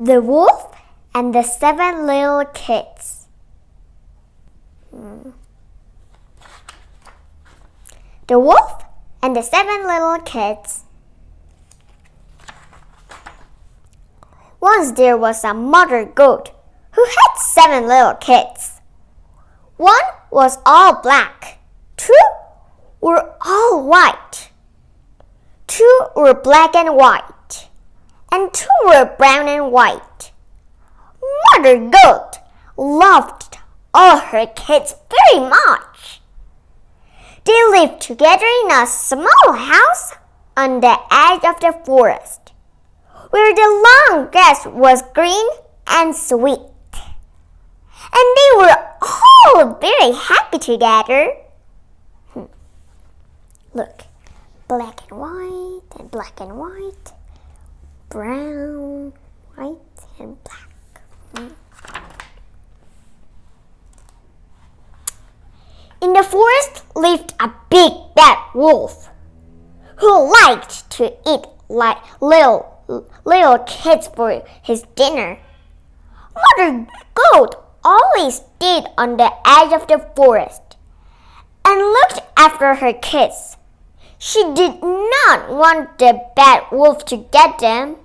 The Wolf and the Seven Little Kids. The Wolf and the Seven Little Kids. Once there was a mother goat who had 7 little kids. One was all black, 2 were all white, 2 were black and white, and 2 were brown and white. Mother Goat loved all her kids very much. They lived together in a small house on the edge of the forest, where the long grass was green and sweet. And they were all very happy together. Look, black and white, brown, white, and black. In the forest lived a big bad wolf who liked to eat like little kids for his dinner. Mother Goat always stayed on the edge of the forest and looked after her kids. She did not want the bad wolf to get them.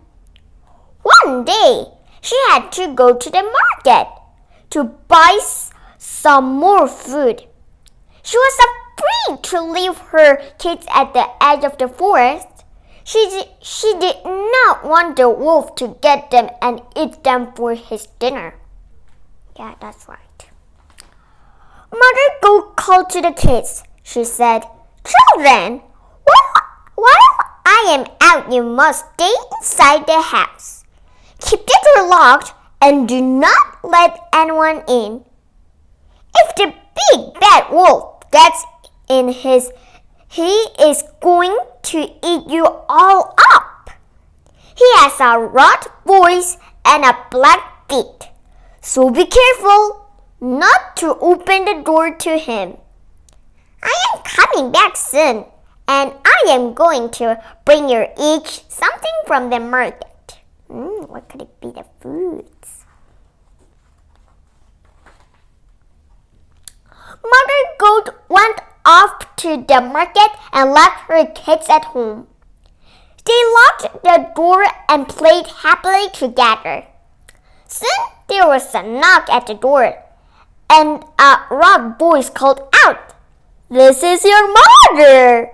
One day, she had to go to the market to buy some more food. She was afraid to leave her kids at the edge of the forest. She did not want the wolf to get them and eat them for his dinner. Yeah, that's right. Mother Goat called to the kids. She said, "Children, while I am out, you must stay inside the house. Keep the door locked and do not let anyone in. If the big bad wolf gets in, he is going to eat you all up. He has a rough voice and a black feet. So be careful not to open the door to him. I am coming back soon, and I am going to bring you each something from the market." What could it be? The foods. Mother Goat went off to the market and left her kids at home. They locked the door and played happily together. Soon there was a knock at the door, and a rough voice called out, "This is your mother!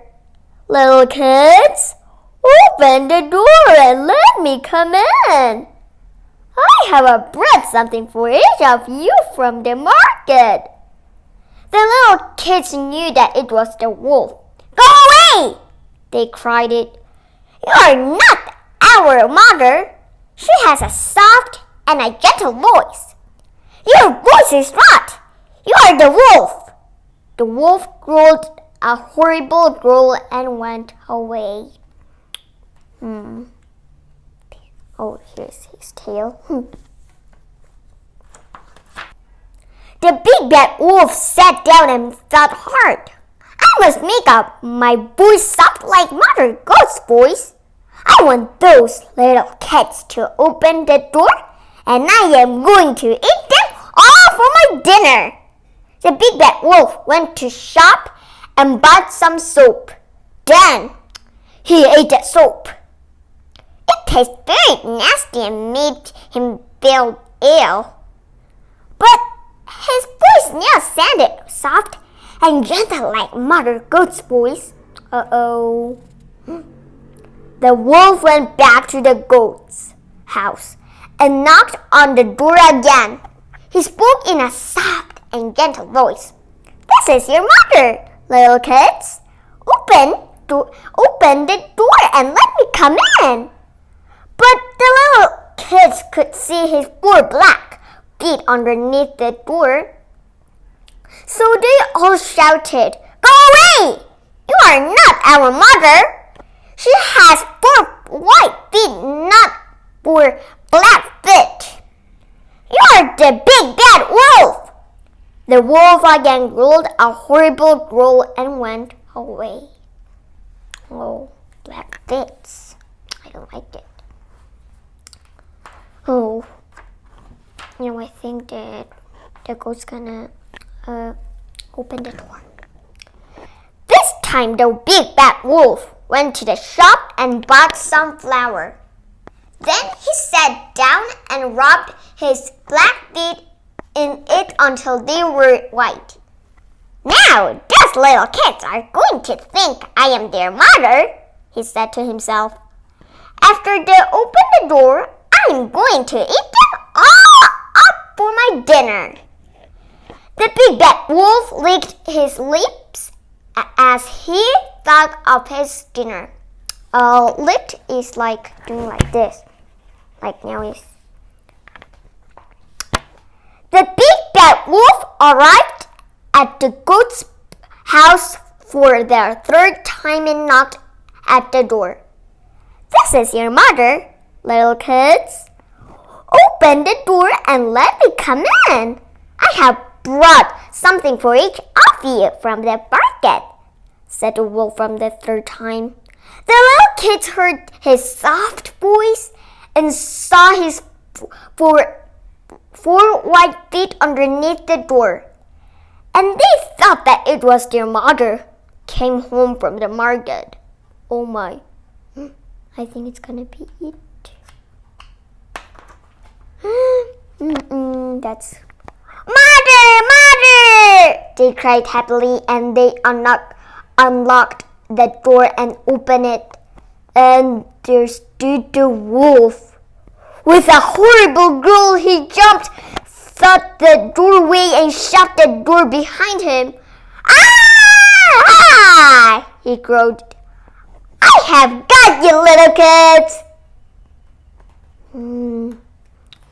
Little kids, open the door and let me come in. I have brought something for each of you from the market." The little kids knew that it was the wolf. "Go away!" they cried it. "You are not our mother. She has a soft and a gentle voice. Your voice is not. You are the wolf." The wolf growled a horrible growl and went away. Oh, here's his tail. The big bad wolf sat down and thought hard. "I must make up my voice soft like Mother Goat's voice. I want those little cats to open the door, and I am going to eat them all for my dinner." The big bad wolf went to shop and bought some soap. Then he ate the soap. It tasted very nasty and made him feel ill. But his voice now sounded soft and gentle like Mother Goat's voice. The wolf went back to the goat's house and knocked on the door again. He spoke in a soft and gentle voice. "This is your mother, little kids. Open the door and let me come in." But the little kids could see his 4 black feet underneath the door. So they all shouted, "Go away! You are not our mother. She has 4 white feet, not 4 black feet. You are the big bad wolf." The wolf again growled a horrible growl and went away. Oh, black feet. I don't like it. Oh, I think that the goat's gonna open the door. This time the big bad wolf went to the shop and bought some flour. Then he sat down and rubbed his black feet in it until they were white. Now those little kids are going to think I am their mother, he said to himself. After they open the door, I'm going to eat them all up for my dinner. The big bad wolf licked his lips as he thought of his dinner. Licked is like doing like this. Like now is. The big bad wolf arrived at the goat's house for the third time and knocked at the door. This is your mother, little kids. Open the door and let me come in. I have brought something for each of you from the market, said the wolf from the third time. The little kids heard his soft voice and saw his four white feet underneath the door. And they thought that it was their mother came home from the market. Oh my, I think it's gonna be it. That's Mother! They cried happily and they unlocked the door and opened it. And there stood the wolf. With a horrible growl, he jumped through the doorway and shut the door behind him. Ah! He crowed. I have got you, little kids!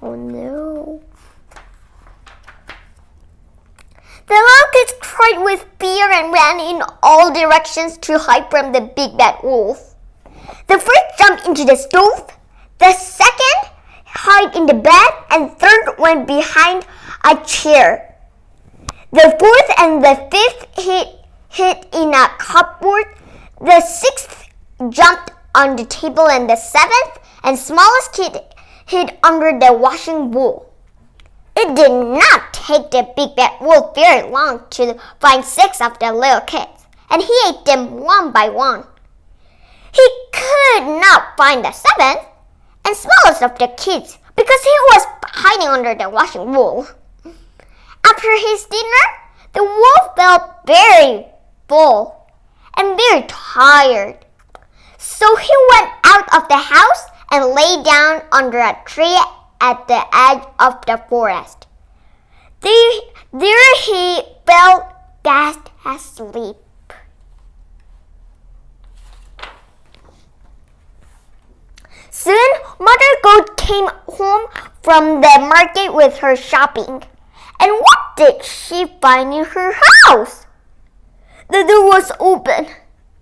Oh no. The little kids cried with fear and ran in all directions to hide from the big bad wolf. The first jumped into the stove, the second hid in the bed, and third went behind a chair. The fourth and the fifth hid in a cupboard. The sixth jumped on the table, and the seventh and smallest kid hid under the washing bowl. It did not take the big bad wolf very long to find 6 of the little kids, and he ate them one by one. He could not find the 7th and smallest of the kids because he was hiding under the washing bowl. After his dinner, the wolf felt very full and very tired. So he went out of the house and lay down under a tree at the edge of the forest. There he fell fast asleep. Soon, Mother Goat came home from the market with her shopping. And what did she find in her house? The door was open.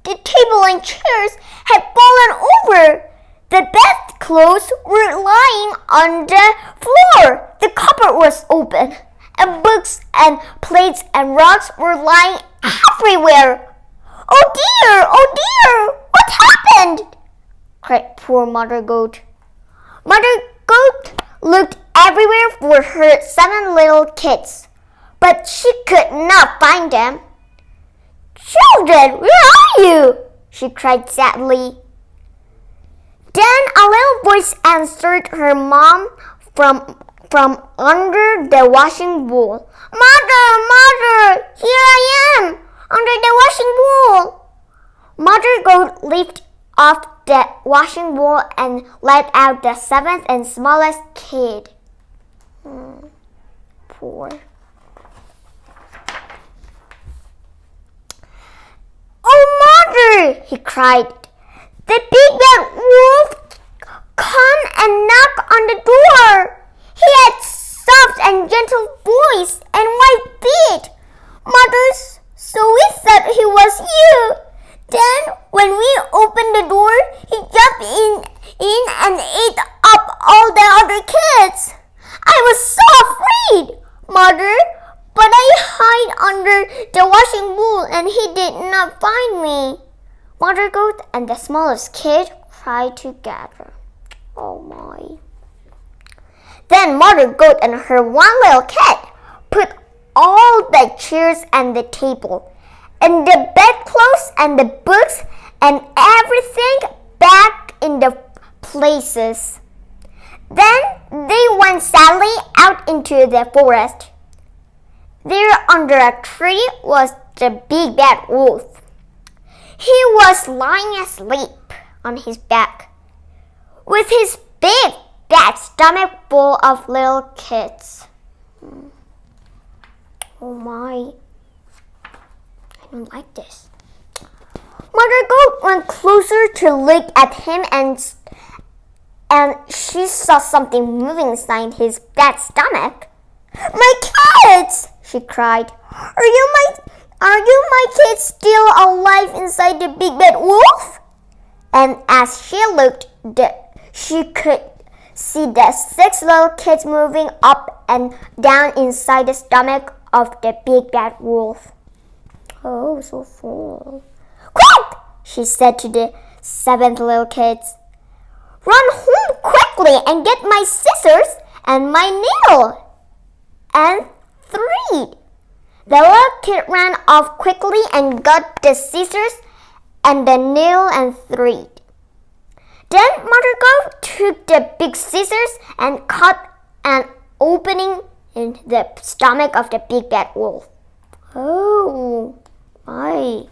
The table and chairs had fallen over. The bedclothes were lying on the floor. The cupboard was open, and books and plates and rugs were lying everywhere. Oh dear, what happened? Cried poor Mother Goat. Mother Goat looked everywhere for her 7 little kids, but she could not find them. Children, where are you? She cried sadly. Then a little voice answered her mom from under the washing bowl. Mother, here I am, under the washing bowl. Mother Goat lifted off the washing bowl and let out the 7th and smallest kid. Poor. Oh, Mother, he cried. The big bad wolf come and knock on the door. He had soft and gentle voice and white feet. Mother, so we thought he was you. Then when we opened the door, he jumped in and ate up all the other kids. I was so afraid, Mother, but I hid under the washing bowl and he did not find me. Mother Goat and the smallest kid cried together. Oh my. Then Mother Goat and her one little kid put all the chairs and the table, and the bedclothes and the books and everything back in the places. Then they went sadly out into the forest. There under a tree was the big bad wolf. He was lying asleep on his back, with his big bad stomach full of little kids. Oh my, I don't like this. Mother Goat went closer to look at him and she saw something moving inside his bad stomach. My kids! She cried. Are you my kids still alive inside the big bad wolf? And as she looked, she could see the 6 little kids moving up and down inside the stomach of the big bad wolf. Oh, so full. Quick! She said to the 7th little kids. Run home quickly and get my scissors and my needle and thread. The little kid ran off quickly and got the scissors and the needle and thread. Then Mother Goat took the big scissors and cut an opening in the stomach of the big bad wolf. Oh, my.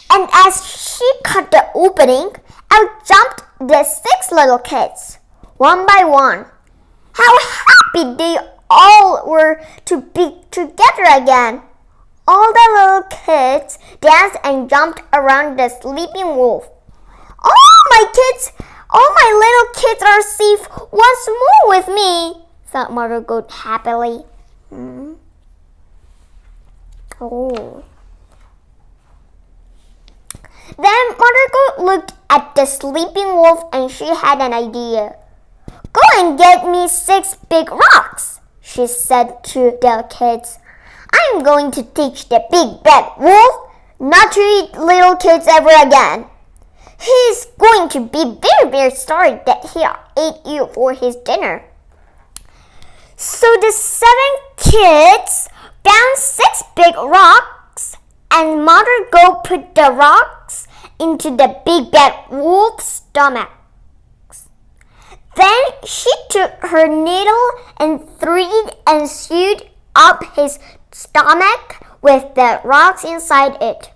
And as she cut the opening, out jumped the 6 little kids, one by one. How happy they all were to be together again. All the little kids danced and jumped around the sleeping wolf. All my little kids are safe once more with me, thought Mother Goat happily. Oh. Then Mother Goat looked at the sleeping wolf and she had an idea. Go and get me 6 big rocks, she said to the kids. I'm going to teach the big bad wolf not to eat little kids ever again. He's going to be very, very sorry that he ate you for his dinner. So the 7 kids found 6 big rocks, and Mother Goat put the rocks into the big bad wolf's stomach. Then she took her needle and thread and sewed up his stomach with the rocks inside it.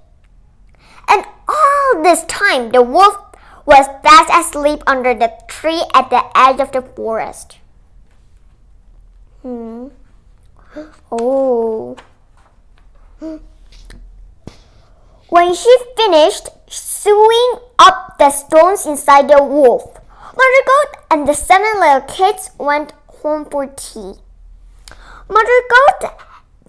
And all this time the wolf was fast asleep under the tree at the edge of the forest. Oh. When she finished sewing up the stones inside the wolf, Mother Goat and the 7 little kids went home for tea. Mother Goat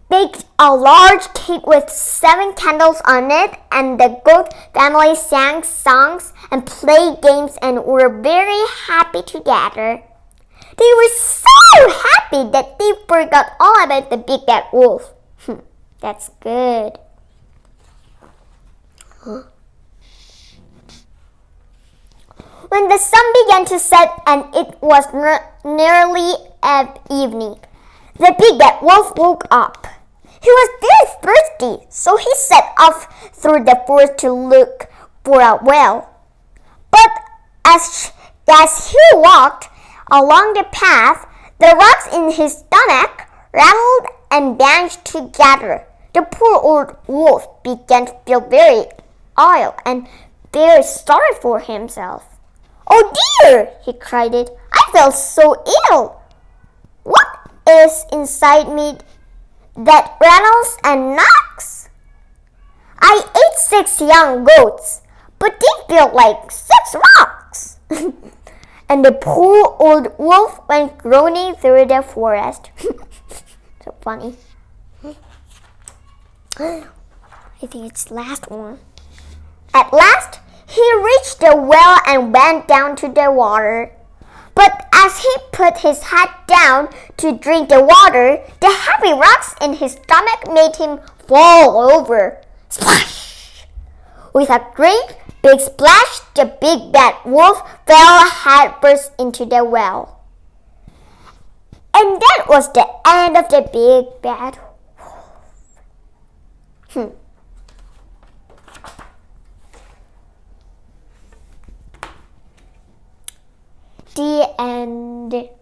baked a large cake with 7 candles on it, and the goat family sang songs and played games and were very happy together. They were so happy that they forgot all about the big bad wolf. That's good. When the sun began to set and it was nearly evening, the big bad wolf woke up. He was very thirsty, so he set off through the forest to look for a well. But as he walked along the path, the rocks in his stomach rattled and banged together. The poor old wolf began to feel very ill and very sorry for himself. Oh dear, he cried it. I feel so ill. What is inside me that rattles and knocks? I ate 6 young goats, but they feel like 6 rocks. And the poor old wolf went groaning through the forest. So funny. I think it's the last one. At last, he reached the well and went down to the water. But as he put his head down to drink the water, the heavy rocks in his stomach made him fall over. Splash! With a great Big splash! The big bad wolf fell headfirst into the well. And that was the end of the big bad wolf. The end.